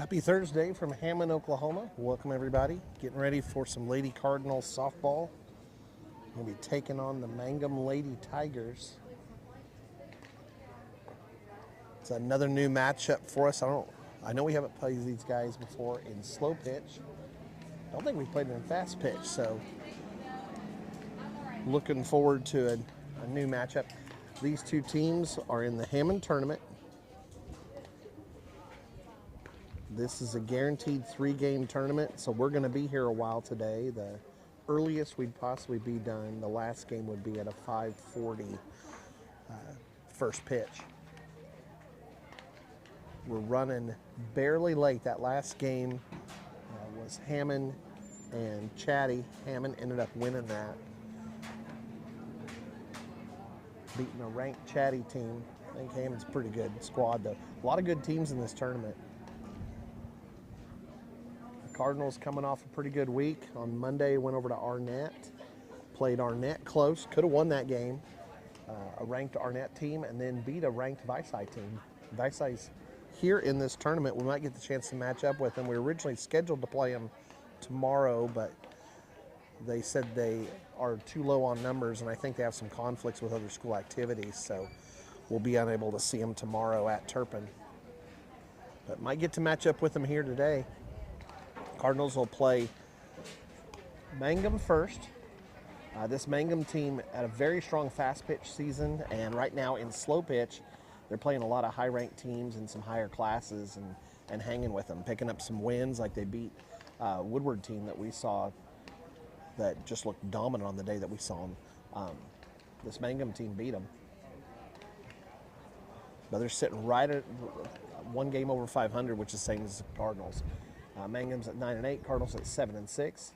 Happy Thursday from Hammon, Oklahoma. Welcome everybody. Getting ready for some Lady Cardinals softball. We'll be taking on the Mangum Lady Tigers. It's another new matchup for us. I know we haven't played these guys before in slow pitch. I don't think we've played them in fast pitch, so looking forward to a new matchup. These two teams are in the Hammon tournament. This is a guaranteed 3-game tournament, so we're going to be here a while today. The earliest we'd possibly be done, the last game would be at a 5:40 first pitch. We're running barely late. That last game was Hammon and Chatty. Hammon ended up winning that, beating a ranked Chatty team. I think Hammon's a pretty good squad, though. A lot of good teams in this tournament. Cardinals coming off a pretty good week. On Monday, went over to Arnett, played Arnett close, could have won that game. A ranked Arnett team, and then beat a ranked Varsity team. Varsity's here in this tournament. We might get the chance to match up with them. We were originally scheduled to play them tomorrow, but they said they are too low on numbers, and I think they have some conflicts with other school activities, so we'll be unable to see them tomorrow at Turpin. But might get to match up with them here today. Cardinals will play Mangum first. This Mangum team had a very strong fast pitch season, and right now in slow pitch, they're playing a lot of high-ranked teams in some higher classes and hanging with them, picking up some wins, like they beat Woodward team that we saw that just looked dominant on the day that we saw them. This Mangum team beat them. But they're sitting right at one game over 500, which is the same as the Cardinals. Mangum's at 9-8, Cardinals at 7-6.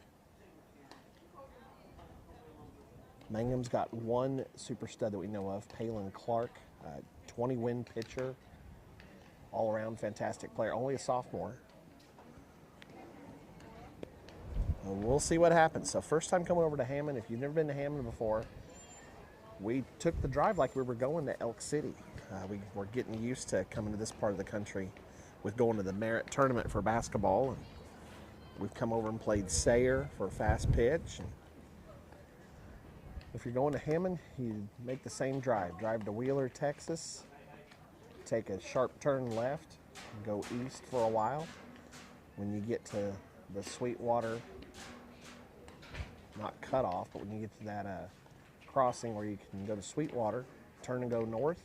Mangum's got one super stud that we know of, Palin Clark, 20-win pitcher, all-around fantastic player, only a sophomore. We'll see what happens. So first time coming over to Hammon. If you've never been to Hammon before, we took the drive like we were going to Elk City. We're getting used to coming to this part of the country with going to the Merit tournament for basketball. And we've come over and played Sayre for fast pitch. And if you're going to Hammon, you make the same drive. Drive to Wheeler, Texas, take a sharp turn left, and go east for a while. When you get to the Sweetwater, not cutoff, but when you get to that crossing where you can go to Sweetwater, turn and go north,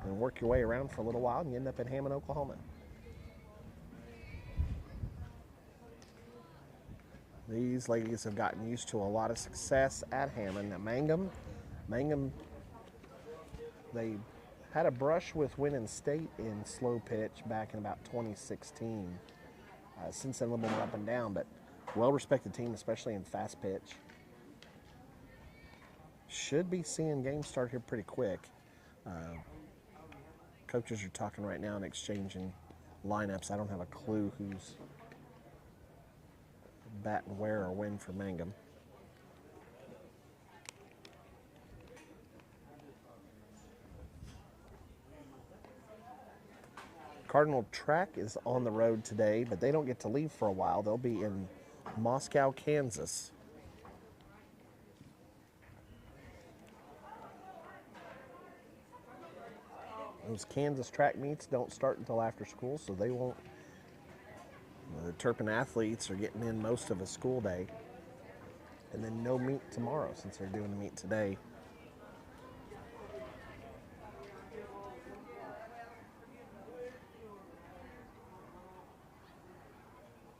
and work your way around for a little while, and you end up in Hammon, Oklahoma. These ladies have gotten used to a lot of success at Hammon. Now, Mangum, they had a brush with winning state in slow pitch back in about 2016. Since then, a little bit up and down, but well-respected team, especially in fast pitch. Should be seeing games start here pretty quick. Coaches are talking right now and exchanging lineups. I don't have a clue who's batting where or when for Mangum. Cardinal track is on the road today, but they don't get to leave for a while. They'll be in Moscow, Kansas. Those Kansas track meets don't start until after school, so they won't. The Turpin athletes are getting in most of a school day, and then no meet tomorrow since they're doing the meet today.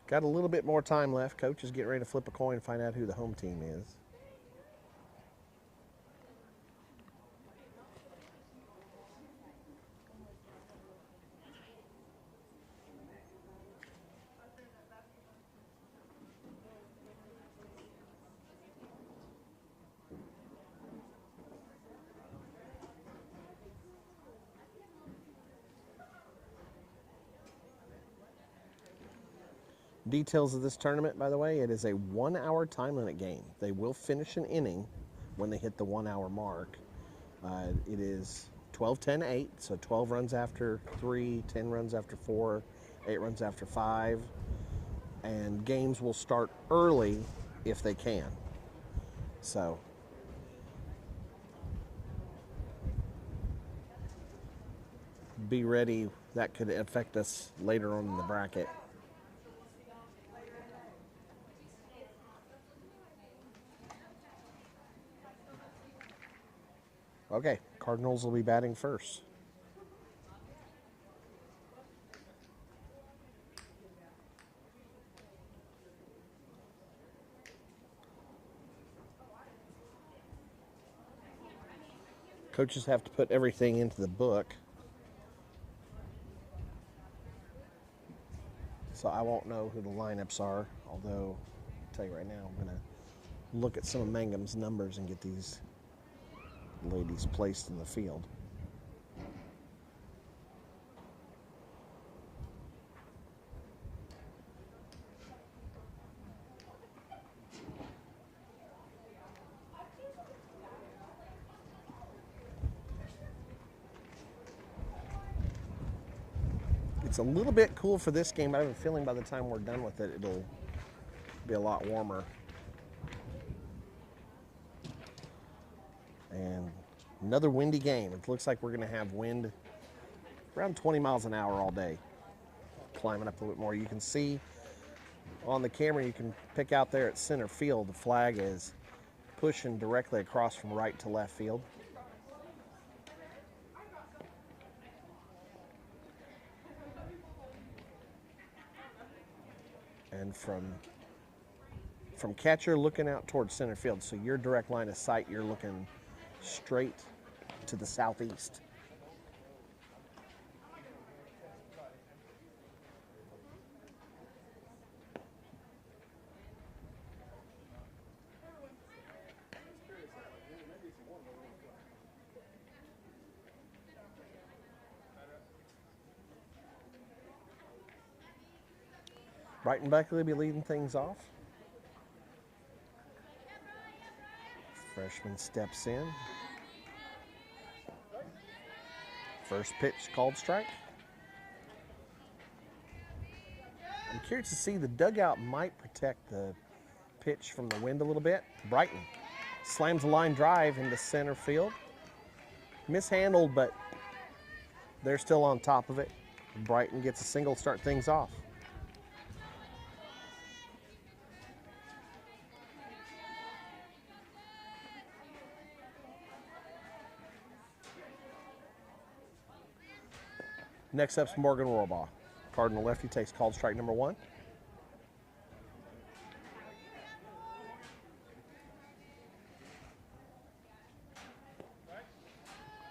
Got a little bit more time left. Coach is getting ready to flip a coin and find out who the home team is. Details of this tournament, by the way, it is a 1-hour time limit game. They will finish an inning when they hit the 1-hour mark. It is 12, 10, 8, so 12 runs after 3, 10 runs after 4, 8 runs after 5. And games will start early if they can. So be ready. That could affect us later on in the bracket. Okay, Cardinals will be batting first. Coaches have to put everything into the book. So I won't know who the lineups are, although I'll tell you right now, I'm going to look at some of Mangum's numbers and get these ladies placed in the field. It's a little bit cool for this game, but I have a feeling by the time we're done with it, it'll be a lot warmer. And another windy game. It looks like we're going to have wind around 20 miles an hour all day. Climbing up a little bit more. You can see on the camera, you can pick out there at center field, the flag is pushing directly across from right to left field. And from catcher looking out towards center field, so your direct line of sight, you're looking straight to the southeast. Brighton Beckley will be leading things off. Freshman steps in. First pitch called strike. I'm curious to see, the dugout might protect the pitch from the wind a little bit. Brighton slams a line drive into center field. Mishandled, but they're still on top of it. Brighton gets a single to start things off. Next up's Morgan Rohrbaugh. Cardinal lefty takes called strike number 1.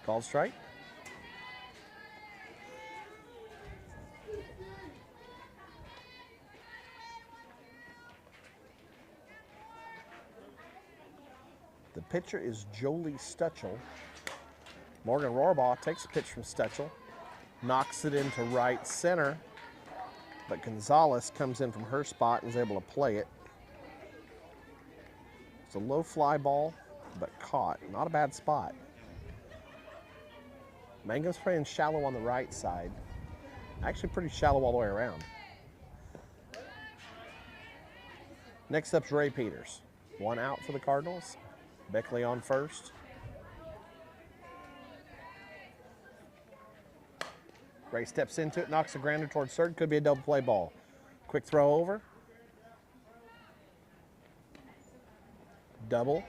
Called strike. The pitcher is Jolie Stutchell. Morgan Rohrbaugh takes a pitch from Stutchell, knocks it into right center, but Gonzalez comes in from her spot and is able to play it. It's a low fly ball, but caught. Not a bad spot. Mangum's playing shallow on the right side. Actually pretty shallow all the way around. Next up's Ray Peters. 1 out for the Cardinals. Beckley on first. Ray steps into it, knocks a grounder towards third. Could be a double play ball. Quick throw over. Double.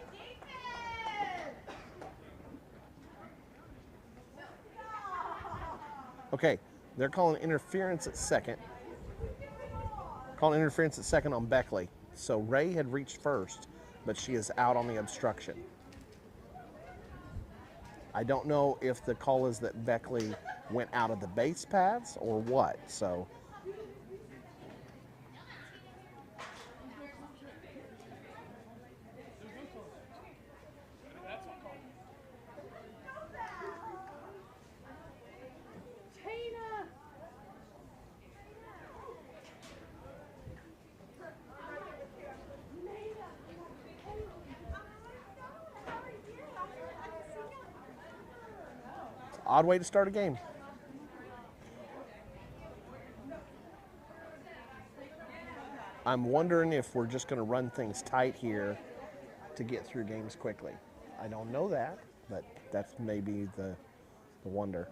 Okay, they're calling interference at second. Calling interference at second on Beckley. So Ray had reached first, but she is out on the obstruction. I don't know if the call is that Beckley went out of the base paths or what, so. Odd way to start a game. I'm wondering if we're just going to run things tight here to get through games quickly. I don't know that, but that's maybe the wonder.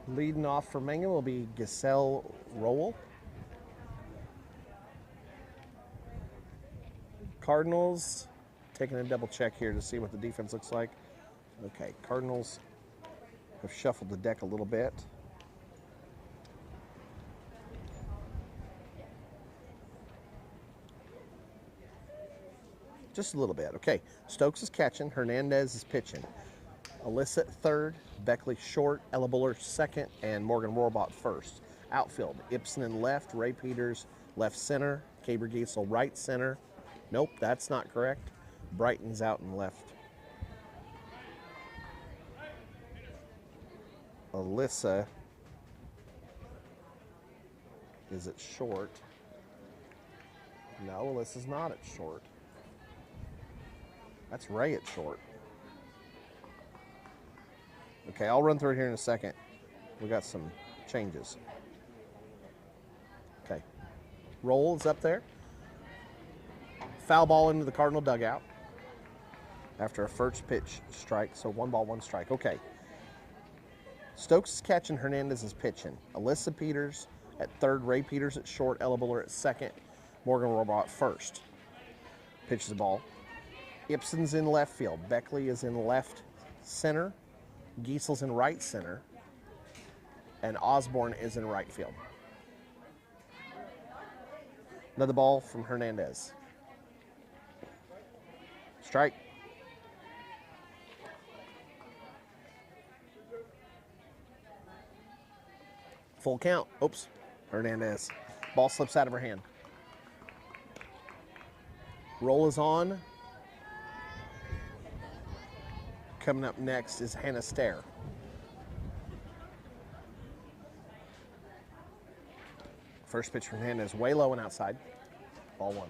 Leading off for Mangum will be Giselle Rowell. Cardinals, taking a double check here to see what the defense looks like. Okay, Cardinals have shuffled the deck a little bit. Just a little bit. Okay, Stokes is catching, Hernandez is pitching. Alyssa at third, Beckley short, Ella Buller second, and Morgan Rohrbach first. Outfield, Ibsen in left, Ray Peters left center, Caber Giesel right center. Nope, that's not correct. Brighton's out and left. Alyssa is at short. No, Alyssa's not at short. That's Ray at short. Okay, I'll run through it here in a second. We got some changes. Okay, Roll is up there. Foul ball into the Cardinal dugout after a first pitch strike, so 1 ball, 1 strike. Okay. Stokes is catching, Hernandez is pitching. Alyssa Peters at third, Ray Peters at short, Ella Buller at second, Morgan Rohrbach at first. Pitches the ball. Ibsen's in left field. Beckley is in left center. Giesel's in right center. And Osborne is in right field. Another ball from Hernandez. Strike. Full count. Oops. Hernandez. Ball slips out of her hand. Roll is on. Coming up next is Hannah Stair. First pitch from Hernandez, way low and outside. Ball 1.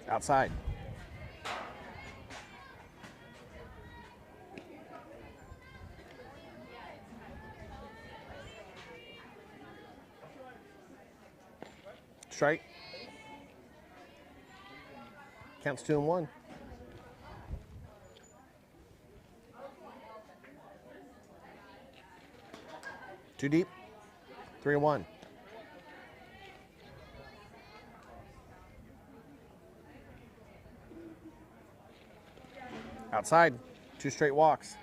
Outside. Strike. Counts 2-1. Too deep. 3-1. Outside. 2 straight walks.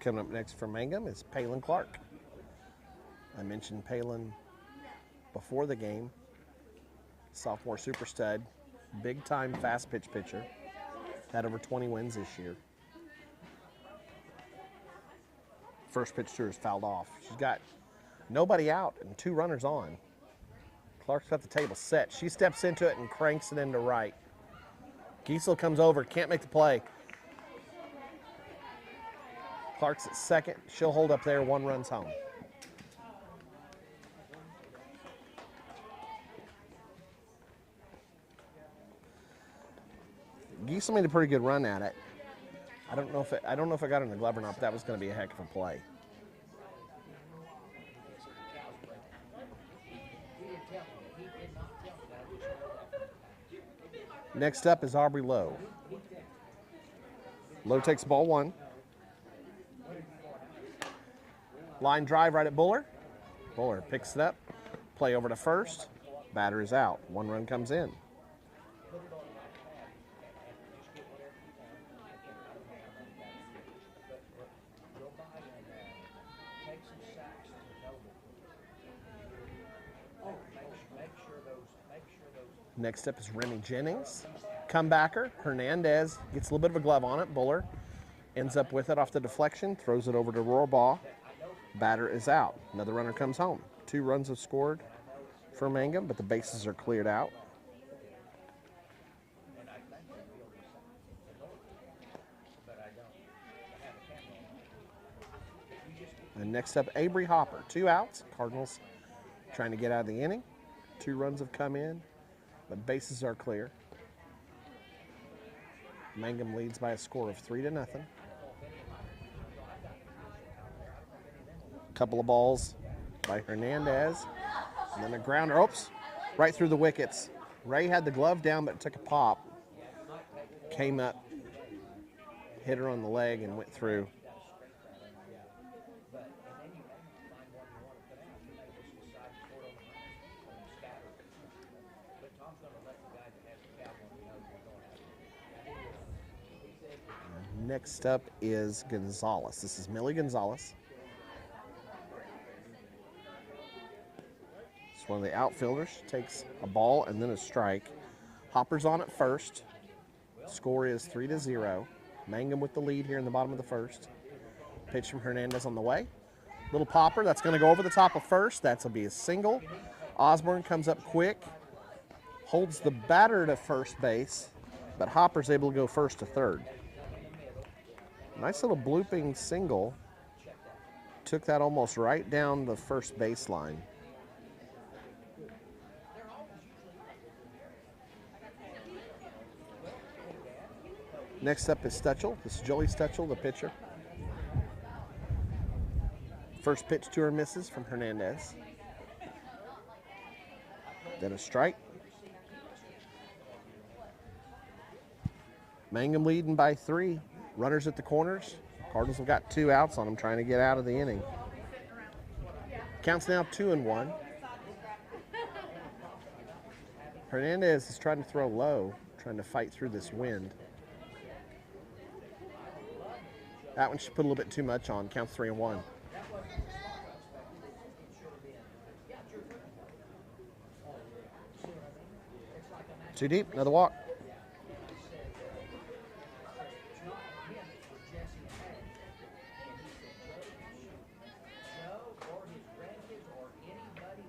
Coming up next for Mangum is Palin Clark. I mentioned Palin before the game. Sophomore super stud, big time fast pitch pitcher. Had over 20 wins this year. First pitch to her is fouled off. She's got nobody out and 2 runners on. Clark's got the table set. She steps into it and cranks it into right. Giesel comes over, can't make the play. Clark's at second. She'll hold up there. 1 run's home. Giesel made a pretty good run at it. I don't know if I got it in the glove or not, but that was going to be a heck of a play. Next up is Aubrey Lowe. Lowe takes ball 1. Line drive right at Buller. Buller picks it up. Play over to first. Batter is out. 1 run comes in. Next up is Remy Jennings. Comebacker. Hernandez gets a little bit of a glove on it. Buller ends up with it off the deflection. Throws it over to Rohrbach. Batter is out. Another runner comes home. 2 runs have scored for Mangum, but the bases are cleared out. And next up, Avery Hopper. 2 outs. Cardinals trying to get out of the inning. 2 runs have come in, but bases are clear. Mangum leads by a score of 3-0. Couple of balls by Hernandez. And then a grounder. Oops, right through the wickets. Ray had the glove down, but took a pop. Came up, hit her on the leg, and went through. Next up is Gonzalez. This is Millie Gonzalez. It's one of the outfielders. Takes a ball and then a strike. Hopper's on at first. Score is 3-0. Mangum with the lead here in the bottom of the first. Pitch from Hernandez on the way. Little popper. That's going to go over the top of first. That'll be a single. Osborne comes up quick. Holds the batter to first base. But Hopper's able to go first to third. Nice little blooping single. Took that almost right down the first baseline. Next up is Stutchel. This is Joey Stutchel, the pitcher. First pitch to her misses from Hernandez. Then a strike. Mangum leading by 3. Runners at the corners. Cardinals have got 2 outs on them, trying to get out of the inning. Counts now 2-1. Hernandez is trying to throw low, trying to fight through this wind. That one she put a little bit too much on. Counts 3-1. Too deep, another walk.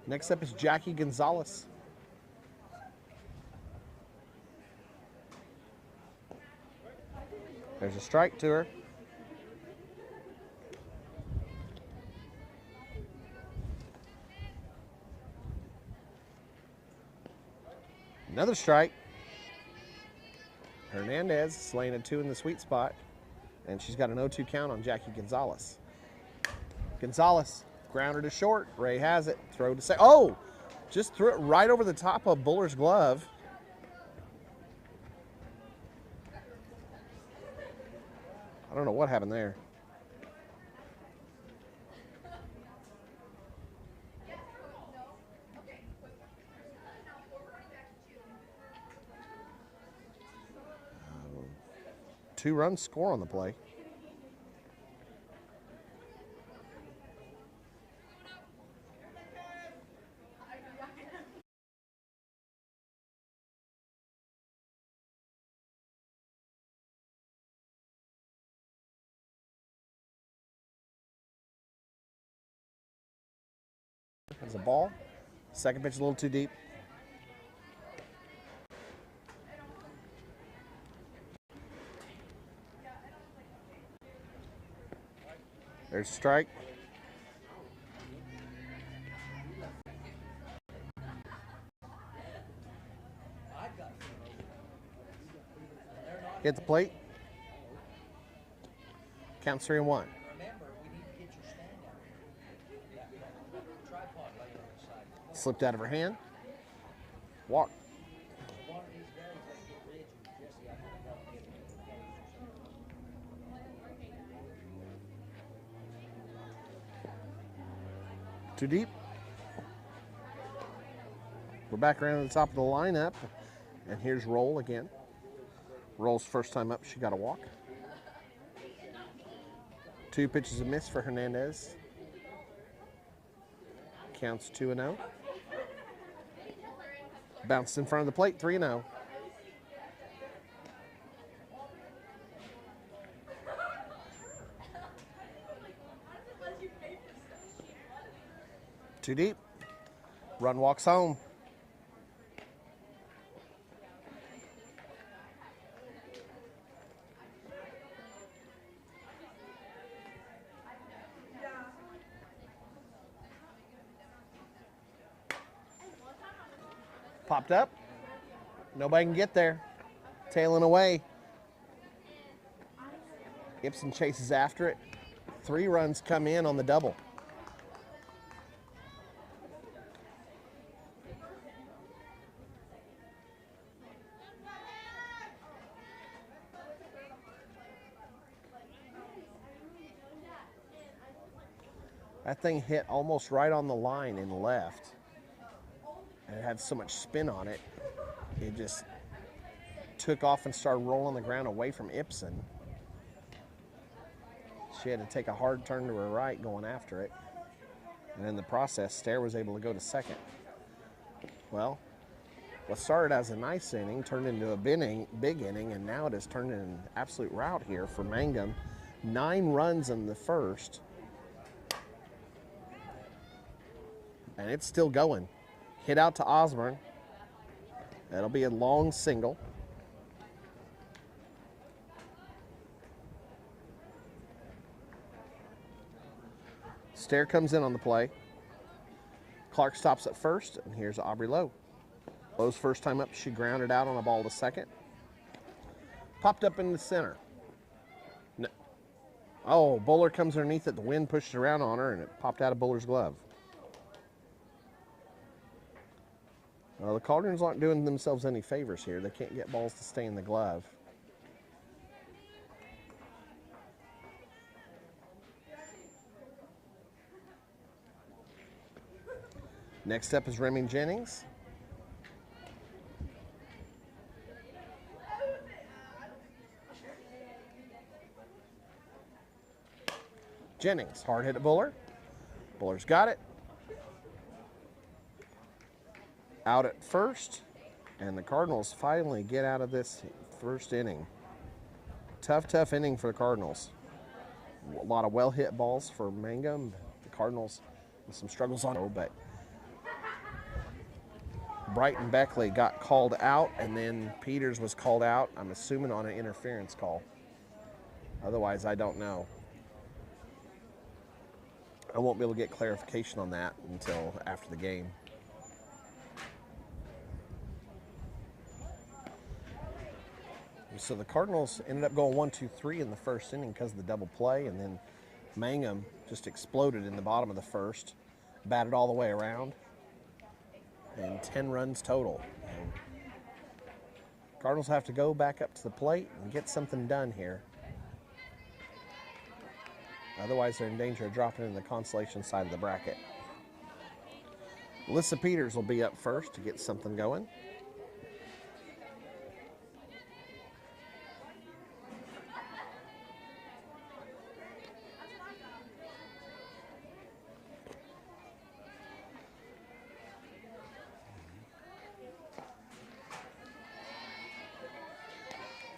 Next up is Jackie Gonzalez. There's a strike to her. Another strike. Hernandez slaying a 2 in the sweet spot. And she's got an 0-2 count on Jackie Gonzalez. Gonzalez, grounder to short. Ray has it. Throw to second. Oh! Just threw it right over the top of Buller's glove. I don't know what happened there. Two-run score on the play. There's a ball. Second pitch a little too deep. There's a strike. Hit the plate. Counts 3-1. Slipped out of her hand. Walk. Too deep. We're back around the top of the lineup. And here's Roll again. Roll's first time up, she got a walk. 2 pitches a miss for Hernandez. Counts 2-0. Bounced in front of the plate, 3-0. Too deep. Run walks home. Popped up. Nobody can get there. Tailing away. Ibsen chases after it. 3 runs come in on the double. That thing hit almost right on the line and left. And it had so much spin on it, it just took off and started rolling the ground away from Ibsen. She had to take a hard turn to her right going after it. And in the process, Stair was able to go to second. Well, what started as a nice inning turned into a big inning, and now it has turned into an absolute rout here for Mangum. 9 runs in the first. And it's still going. Hit out to Osborne. That'll be a long single. Stair comes in on the play. Clark stops at first, and here's Aubrey Lowe. Lowe's first time up, she grounded out on a ball to second. Popped up in the center. No. Oh, Buller comes underneath it. The wind pushed it around on her, and it popped out of Buller's glove. Well, the Cardinals aren't doing themselves any favors here. They can't get balls to stay in the glove. Next up is Remy Jennings. Jennings, hard hit at Buller. Buller's got it. Out at first, and the Cardinals finally get out of this first inning. Tough inning for the Cardinals. A lot of well-hit balls for Mangum. The Cardinals with some struggles on, but Brighton Beckley got called out, and then Peters was called out, I'm assuming on an interference call. Otherwise, I don't know. I won't be able to get clarification on that until after the game. So the Cardinals ended up going 1-2-3 in the first inning because of the double play, and then Mangum just exploded in the bottom of the first, batted all the way around, and 10 runs total. And Cardinals have to go back up to the plate and get something done here. Otherwise, they're in danger of dropping in the consolation side of the bracket. Alyssa Peters will be up first to get something going.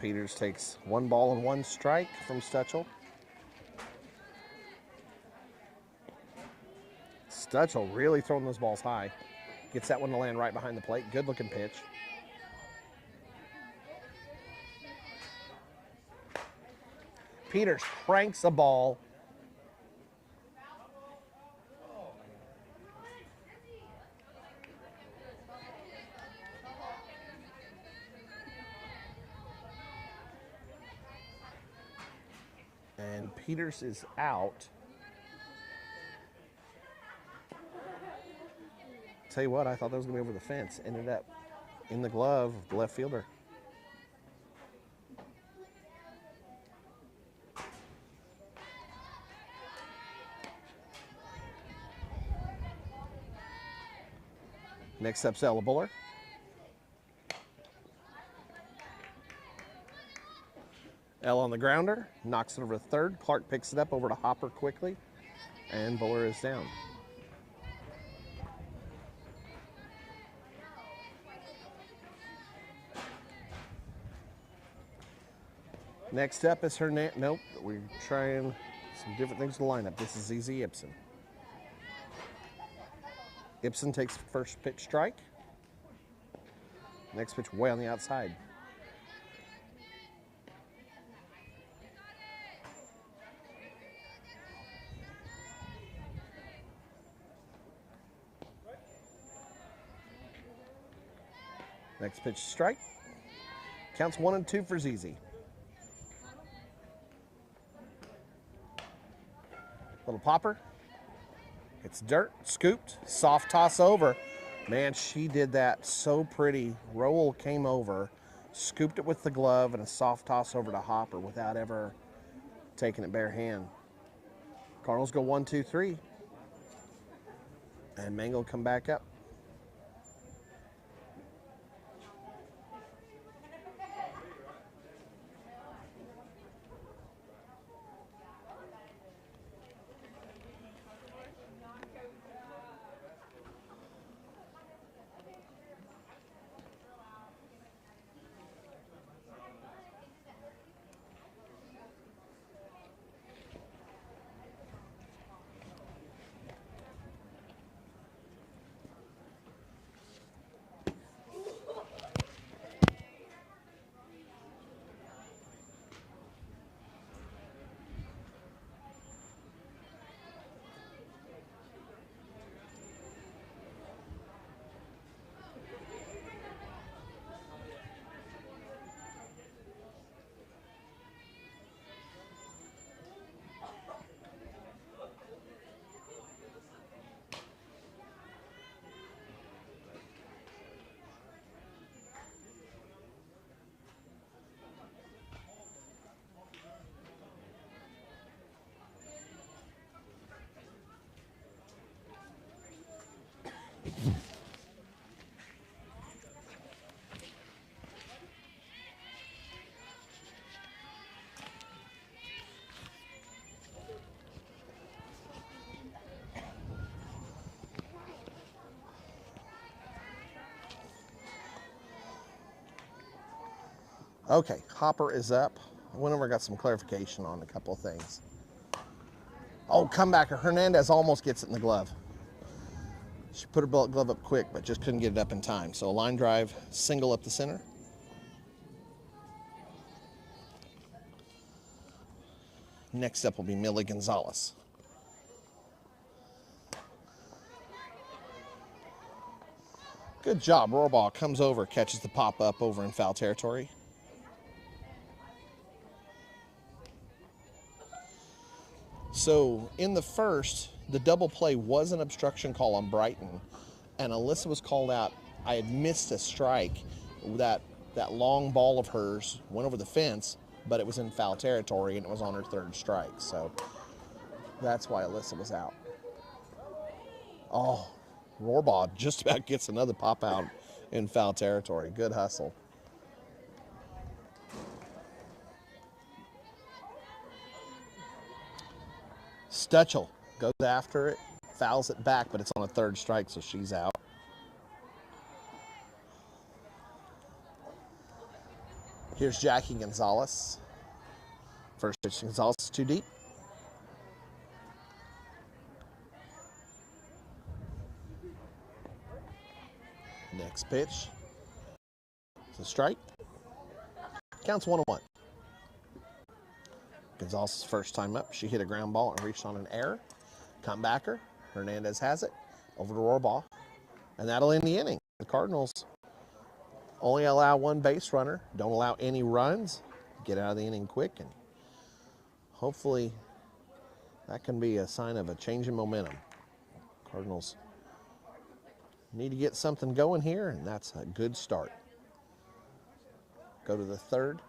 Peters takes 1 ball and 1 strike from Stutchel. Stutchel really throwing those balls high. Gets that one to land right behind the plate. Good looking pitch. Peters cranks a ball. And Peters is out. Tell you what, I thought that was going to be over the fence. Ended up in the glove of the left fielder. Next up's Ella Buller. L on the grounder, knocks it over to third. Clark picks it up over to Hopper quickly, and Buller is down. Next up is Hernandez. Nope, we're trying some different things in the lineup. This is ZZ Ibsen. Ibsen takes first pitch strike. Next pitch way on the outside. Next pitch, strike. Counts 1-2 for ZZ. Little popper. It's dirt, scooped, soft toss over. Man, she did that so pretty. Roll came over, scooped it with the glove, and a soft toss over to Hopper without ever taking it bare hand. Cardinals go 1-2-3. And Mangum will come back up. Okay, Hopper is up. I went over, got some clarification on a couple of things. Oh, comebacker. Hernandez almost gets it in the glove. She put her glove up quick, but just couldn't get it up in time. So a line drive, single up the center. Next up will be Millie Gonzalez. Good job. Rohrbach comes over, catches the pop up over in foul territory. So in the first, the double play was an obstruction call on Brighton, and Alyssa was called out. I had missed a strike. That long ball of hers went over the fence, but it was in foul territory, and it was on her third strike. So that's why Alyssa was out. Oh, Rohrbach just about gets another pop out in foul territory. Good hustle. Stutchel goes after it, fouls it back, but it's on a third strike, so she's out. Here's Jackie Gonzalez. First pitch, Gonzalez is too deep. Next pitch. It's a strike. Counts 1-1. Gonzalez's first time up. She hit a ground ball and reached on an error. Comebacker. Hernandez has it. Over to Rohrbach. And that'll end the inning. The Cardinals only allow one base runner. Don't allow any runs. Get out of the inning quick. And hopefully that can be a sign of a change in momentum. Cardinals need to get something going here, and that's a good start. Go to the third.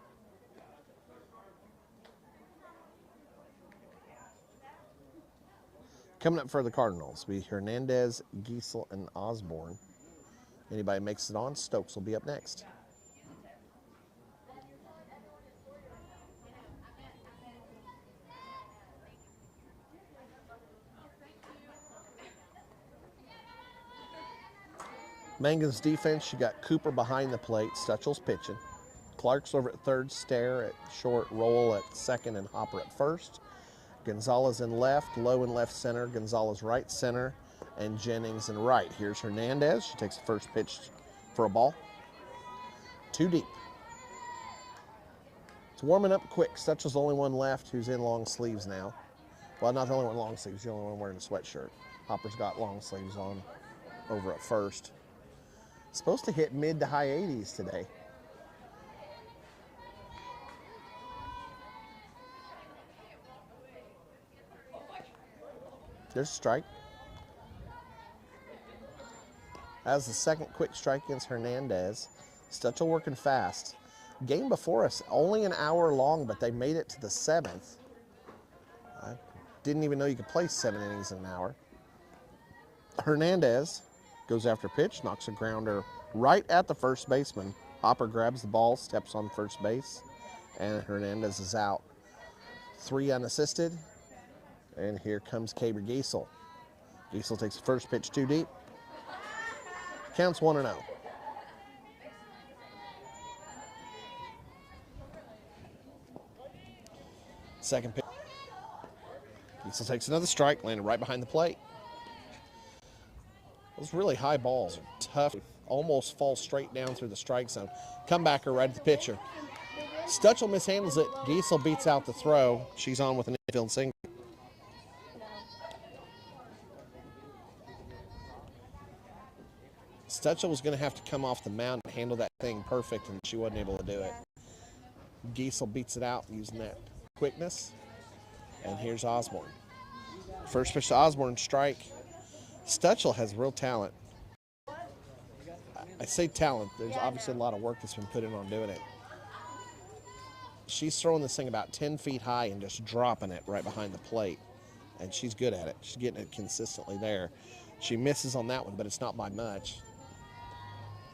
Coming up for the Cardinals will be Hernandez, Giesel, and Osborne. Anybody makes it on, Stokes will be up next. Mangum's defense, you got Cooper behind the plate, Stutchel's pitching. Clark's over at third, Stair at short, Roll at second, and Hopper at first. Gonzalez in left, Lowe in left center, Gonzalez right center, and Jennings in right. Here's Hernandez. She takes the first pitch for a ball. Too deep. It's warming up quick. Stutchel's the only one left who's in long sleeves now. Well, not the only one long sleeves, the only one wearing a sweatshirt. Hopper's got long sleeves on over at first. Supposed to hit mid to high 80s today. There's a strike. That was the second quick strike against Hernandez. Stutchel working fast. Game before us, only an hour long, but they made it to the 7th. I didn't even know you could play 7 innings in an hour. Hernandez goes after pitch, knocks a grounder right at the first baseman. Hopper grabs the ball, steps on first base, and Hernandez is out. 3 unassisted, and here comes Kaber Giesel. Giesel takes the first pitch too deep. Counts 1-0. Second pitch. Giesel takes another strike, landed right behind the plate. Those really high balls are tough. Almost fall straight down through the strike zone. Comebacker right at the pitcher. Stutchel mishandles it. Giesel beats out the throw. She's on with an infield single. Stutchel was going to have to come off the mound and handle that thing perfect, and she wasn't able to do it. Giesel beats it out using that quickness. And here's Osborne. First pitch to Osborne, strike. Stutchel has real talent. I say talent. There's obviously a lot of work that's been put in on doing it. She's throwing this thing about 10 feet high and just dropping it right behind the plate. And she's good at it. She's getting it consistently there. She misses on that one, but it's not by much.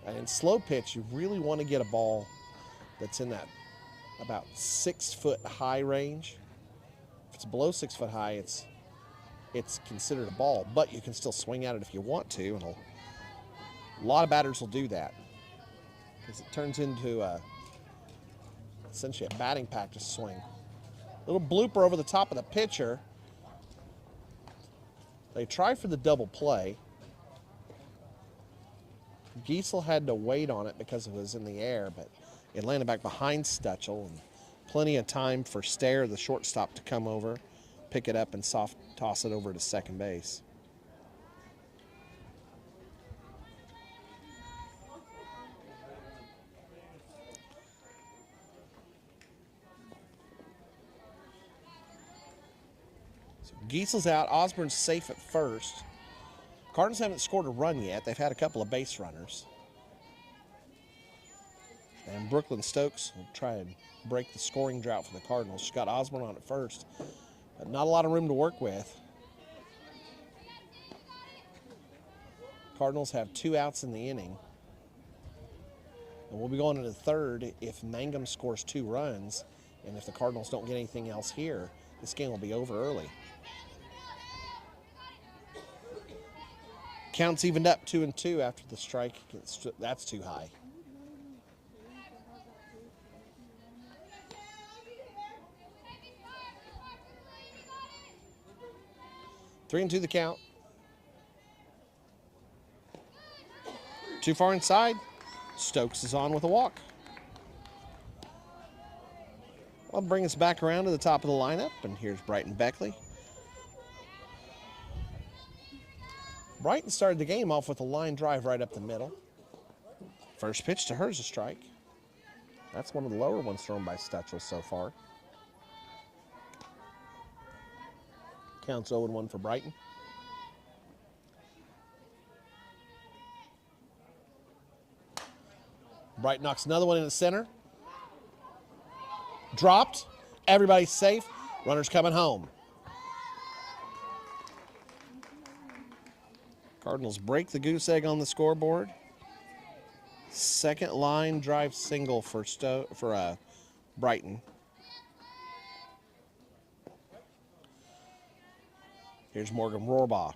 And in slow pitch, you really want to get a ball that's in that about 6 foot high range. If it's below 6 foot high, it's considered a ball, but you can still swing at it if you want to. And a lot of batters will do that because it turns into essentially a batting practice swing. Little blooper over the top of the pitcher. They try for the double play. Giesel had to wait on it because it was in the air, but it landed back behind Stutchel, and plenty of time for Stair, the shortstop, to come over, pick it up, and soft toss it over to second base. So Giesel's out. Osborne's safe at first. Cardinals haven't scored a run yet. They've had a couple of base runners. And Brooklyn Stokes will try and break the scoring drought for the Cardinals. She's got Osborne on at first, but not a lot of room to work with. Cardinals have 2 outs in the inning. And we'll be going into the third if Mangum scores 2 runs, and if the Cardinals don't get anything else here, this game will be over early. Counts evened up 2-2 after the strike. That's too high. Three and 2 the count. Too far inside. Stokes is on with a walk. I'll bring us back around to the top of the lineup, and here's Brighton Beckley. Brighton started the game off with a line drive right up the middle. First pitch to her is a strike. That's one of the lower ones thrown by Stutchel so far. Counts 0-1 for Brighton. Brighton knocks another one in the center. Dropped. Everybody's safe. Runners coming home. Cardinals break the goose egg on the scoreboard. Second line drive single for Brighton. Here's Morgan Rohrbaugh.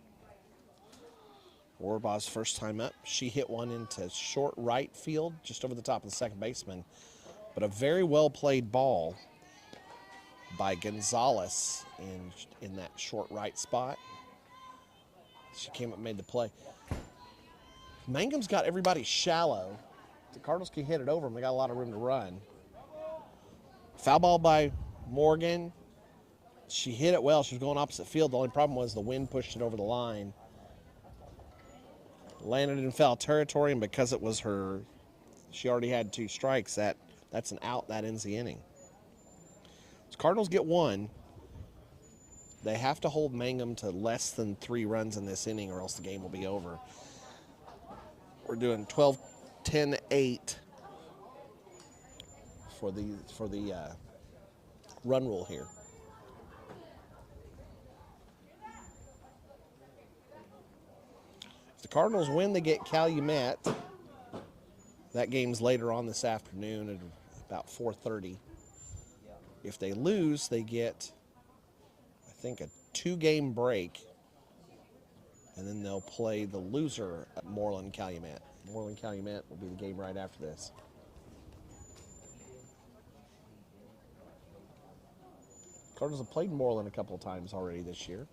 Rohrbaugh's first time up. She hit one into short right field, just over the top of the second baseman. But a very well played ball by Gonzalez in that short right spot. She came up and made the play. Mangum's got everybody shallow. The Cardinals can hit it over them. They got a lot of room to run. Foul ball by Morgan. She hit it well. She was going opposite field. The only problem was the wind pushed it over the line. Landed in foul territory, and because it was her, she already had 2 strikes. That's an out. That ends the inning. So Cardinals get 1. They have to hold Mangum to less than 3 runs in this inning, or else the game will be over. We're doing 12, 10, 8 for the run rule here. If the Cardinals win, they get Calumet. That game's later on this afternoon at about 4:30. If they lose, they get, I think, a 2-game break, and then they'll play the loser at Moreland-Calumet. Moreland-Calumet will be the game right after this. Cardinals have played Moreland a couple of times already this year.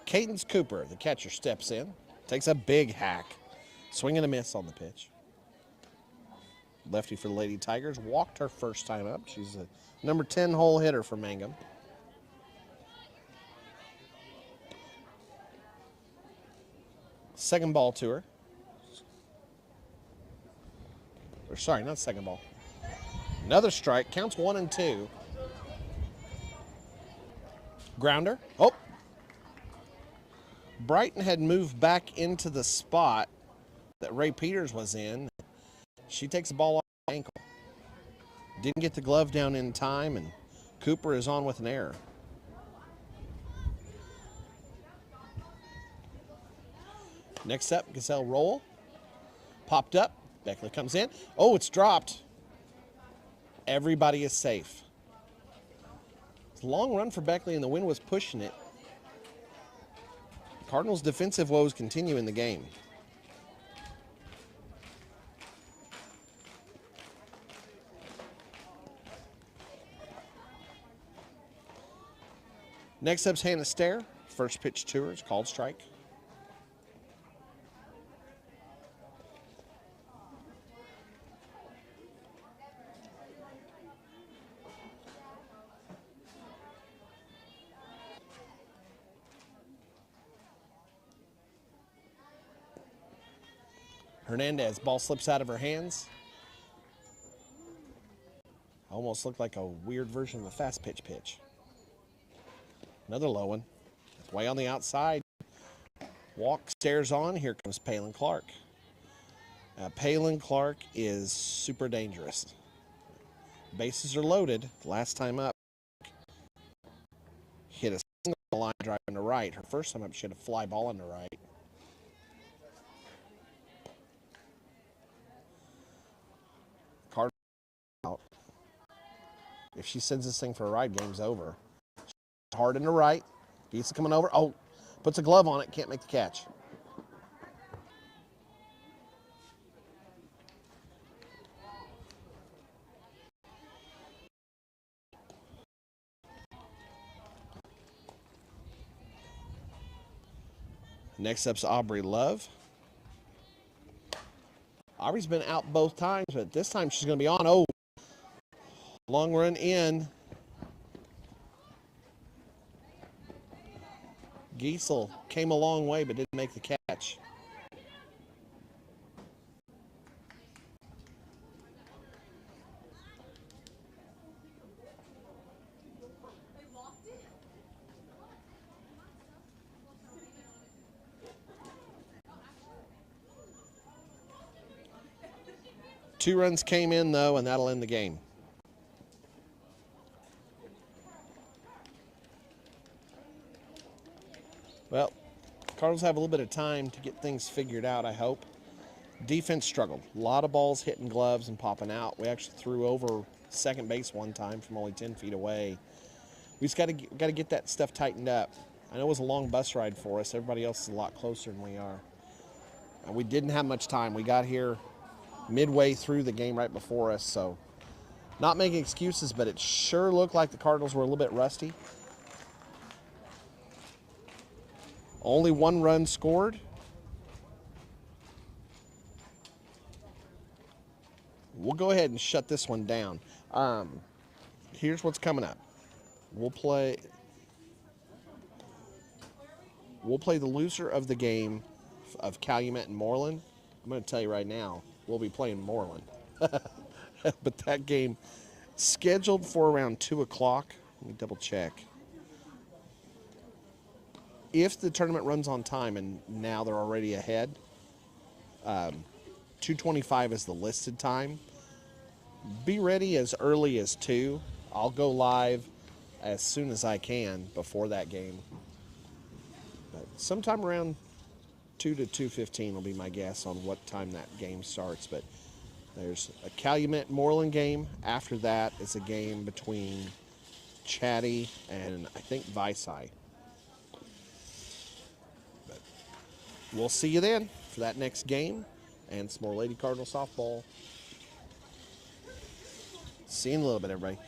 Cadence Cooper, the catcher, steps in, takes a big hack, swing and a miss on the pitch. Lefty for the Lady Tigers, walked her first time up. She's a number 10 hole hitter for Mangum. Second ball to her. Or sorry, not second ball. Another strike, counts 1 and 2. Grounder. Oh! Brighton had moved back into the spot that Ray Peters was in. She takes the ball off the ankle. Didn't get the glove down in time, and Cooper is on with an error. Next up, Gazelle roll. Popped up. Beckley comes in. Oh, it's dropped. Everybody is safe. It's a long run for Beckley, and the wind was pushing it. Cardinals' defensive woes continue in the game. Next up's Hannah Stair. First pitch to her is called strike. Hernandez, ball slips out of her hands. Almost looked like a weird version of a fast pitch. Another low one. It's way on the outside. Walk, stares on. Here comes Palin Clark. Palin Clark is super dangerous. Bases are loaded. Last time up, hit a single line drive into right. Her first time up, she had a fly ball into right. Cardinals out. If she sends this thing for a ride, game's over. Hard into right. Geese coming over. Oh, puts a glove on it. Can't make the catch. Next up's Aubrey Love. Aubrey's been out both times, but this time she's going to be on. Oh, long run in. Giesel came a long way but didn't make the catch. Two runs came in, though, and that'll end the game. Well, Cardinals have a little bit of time to get things figured out, I hope. Defense struggled. A lot of balls hitting gloves and popping out. We actually threw over second base one time from only 10 feet away. We just got to get that stuff tightened up. I know it was a long bus ride for us. Everybody else is a lot closer than we are. We didn't have much time. We got here midway through the game right before us, so not making excuses, but it sure looked like the Cardinals were a little bit rusty. Only 1 run scored. We'll go ahead and shut this one down. Here's what's coming up. We'll play the loser of the game of Calumet and Moreland. I'm going to tell you right now, we'll be playing Moreland. But that game scheduled for around 2 o'clock. Let me double check. If the tournament runs on time, and now they're already ahead, 2:25 is the listed time. Be ready as early as 2. I'll go live as soon as I can before that game. But sometime around 2 to 2:15 will be my guess on what time that game starts. But there's a Calumet-Moreland game. After that is a game between Chatty and I think Varsity. But we'll see you then for that next game and some more Lady Cardinal softball. See you in a little bit, everybody.